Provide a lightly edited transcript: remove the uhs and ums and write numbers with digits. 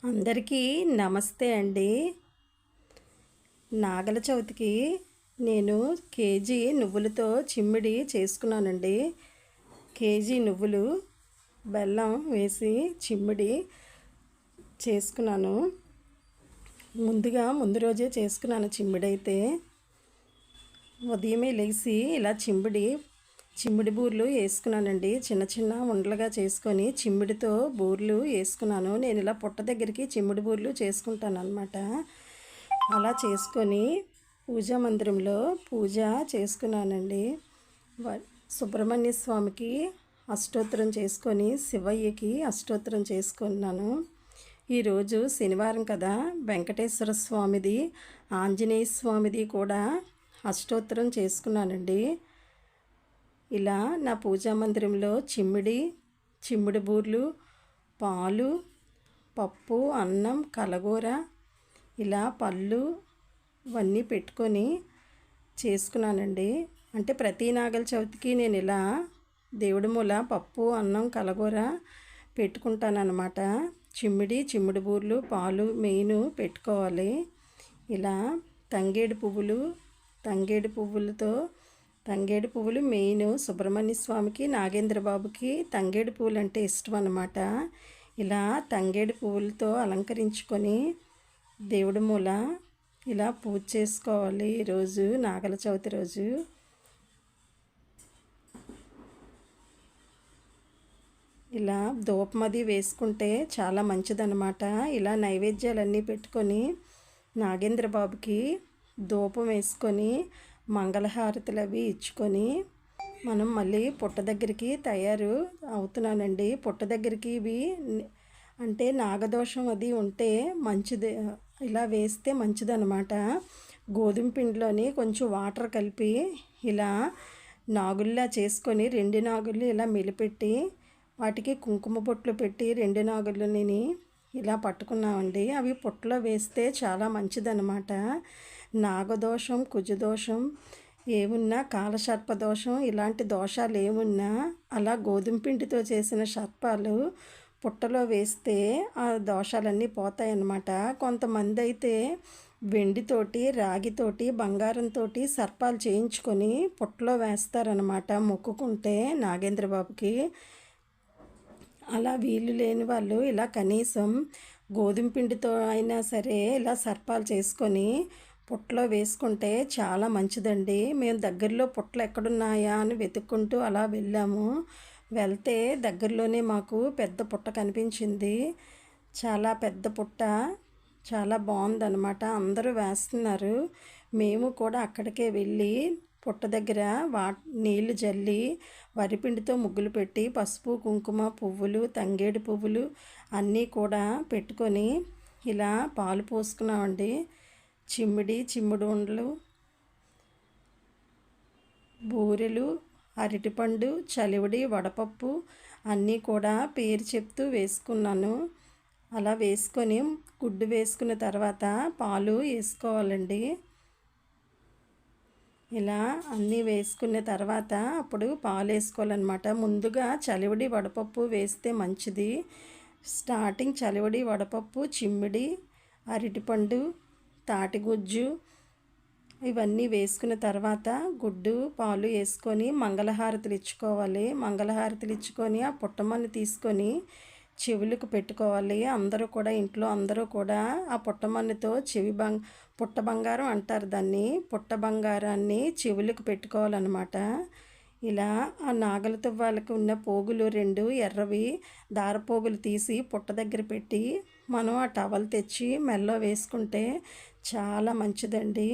అందరికీ నమస్తే అండి. నాగల చవితికి నేను కేజీ నువ్వులతో చిమ్మిడి చేసుకున్నానండి. కేజీ నువ్వులు బెల్లం వేసి చిమ్మిడి చేసుకున్నాను. ముందు రోజే చేసుకున్నాను. చిమ్మిడి అయితే ఉదయమే లేచి ఇలా చిమ్మిడి బూర్లు వేసుకున్నానండి. చిన్న చిన్న ఉండలుగా చేసుకొని చిమ్మిడితో బూర్లు వేసుకున్నాను. నేను ఇలా పుట్ట దగ్గరికి చిమ్మిడి బూర్లు చేసుకుంటాను అన్నమాట. అలా చేసుకొని పూజా మందిరంలో పూజ చేసుకున్నానండి. సుబ్రహ్మణ్య స్వామికి అష్టోత్తరం చేసుకొని శివయ్యకి అష్టోత్తరం చేసుకున్నాను. ఈరోజు శనివారం కదా, వెంకటేశ్వర స్వామిది ఆంజనేయ స్వామిది కూడా అష్టోత్తరం చేసుకున్నానండి. ఇలా నా పూజా మందిరంలో చిమ్మిడి బూర్లు, పాలు, పప్పు, అన్నం, కలగూర, ఇలా పళ్ళు ఇవన్నీ పెట్టుకొని చేసుకున్నానండి. అంటే ప్రతి నాగల చవితికి నేను ఇలా దేవుడి మూల పప్పు, అన్నం, కలగూర పెట్టుకుంటానన్నమాట. చిమ్మిడి బూర్లు, పాలు మెయిన్ పెట్టుకోవాలి. ఇలా తంగేడు పువ్వులు మెయిన్. సుబ్రహ్మణ్య స్వామికి, నాగేంద్ర బాబుకి తంగేడు పువ్వులు అంటే ఇష్టం అన్నమాట. ఇలా తంగేడు పువ్వులతో అలంకరించుకొని దేవుడి మూల ఇలా పూజ చేసుకోవాలి. ఈరోజు నాగల చవితి రోజు ఇలా ధూపం అది వేసుకుంటే చాలా మంచిదన్నమాట. ఇలా నైవేద్యాలన్నీ పెట్టుకొని నాగేంద్ర బాబుకి ధూపం వేసుకొని మంగళహారతులు అవి ఇచ్చుకొని మనం మళ్ళీ పుట్ట దగ్గరికి తయారు అవుతున్నానండి. పుట్ట దగ్గరికి ఇవి అంటే నాగదోషం అది ఉంటే మంచిది, ఇలా వేస్తే మంచిదన్నమాట. గోధుమ పిండిలోని కొంచెం వాటర్ కలిపి ఇలా నాగుల్లా చేసుకొని 2 నాగుళ్ళు ఇలా మెలిపెట్టి వాటికి కుంకుమ బొట్లు పెట్టి 2 నాగులని ఇలా పట్టుకున్నామండి. అవి పుట్టలో వేస్తే చాలా మంచిదన్నమాట. నాగదోషం, కుజదోషం ఏమున్నా, కాలసర్పదోషం ఇలాంటి దోషాలు ఏమున్నా అలా గోధుమ పిండితో చేసిన సర్పాలు పుట్టలో వేస్తే ఆ దోషాలన్నీ పోతాయన్నమాట. కొంతమంది అయితే వెండితోటి, రాగితోటి, బంగారంతో సర్పాలు చేయించుకొని పుట్టలో వేస్తారనమాట మొక్కుకుంటే నాగేంద్ర బాబుకి. అలా వీలు లేని వాళ్ళు ఇలా కనీసం గోధుమ పిండితో అయినా సరే ఇలా సర్పాలు చేసుకొని పుట్టలో వేసుకుంటే చాలా మంచిదండి. మేము దగ్గరలో పుట్టలు ఎక్కడున్నాయా అని వెతుక్కుంటూ అలా వెళ్ళాము. వెళ్తే దగ్గరలోనే మాకు పెద్ద పుట్ట కనిపించింది. చాలా పెద్ద పుట్ట, చాలా బాగుందన్నమాట. అందరూ వేస్తున్నారు. మేము కూడా అక్కడికే వెళ్ళి పుట్ట దగ్గర నీళ్లు జల్లి వరిపిండితో ముగ్గులు పెట్టి పసుపు, కుంకుమ, పువ్వులు, తంగేడు పువ్వులు అన్నీ కూడా పెట్టుకొని ఇలా పాలు పోసుకున్నామండి. చిమ్మిడి ఉండలు, బూరెలు, అరటిపండు, చలివిడి, వడపప్పు అన్నీ కూడా పేరు చెప్తూ వేసుకున్నాను. అలా వేసుకొని గుడ్డు వేసుకున్న తర్వాత పాలు వేసుకోవాలండి. ఇలా అన్నీ వేసుకున్న తర్వాత అప్పుడు పాలు వేసుకోవాలన్నమాట. ముందుగా చలివిడి, వడపప్పు వేస్తే మంచిది. స్టార్టింగ్ చలివిడి, వడపప్పు, చిమ్మిడి, అరటిపండు, తాటిగుజ్జు ఇవన్నీ వేసుకున్న తర్వాత గుడ్డు, పాలు వేసుకొని మంగళహారతులు ఇచ్చుకోవాలి. మంగళహారతులు ఇచ్చుకొని ఆ పుట్టమన్ను తీసుకొని చెవులకు పెట్టుకోవాలి. ఇంట్లో అందరూ కూడా ఆ పుట్టమన్నుతో పుట్ట బంగారం అంటారు దాన్ని. పుట్ట బంగారాన్ని చెవులకు పెట్టుకోవాలన్నమాట. ఇలా ఆ నాగల తువ్వాలకు ఉన్న పోగులు 2 ఎర్రవి దారపోగులు తీసి పుట్ట దగ్గర పెట్టి మనం ఆ టవల్ తెచ్చి మెల్లో వేసుకుంటే చాలా మంచిదండి.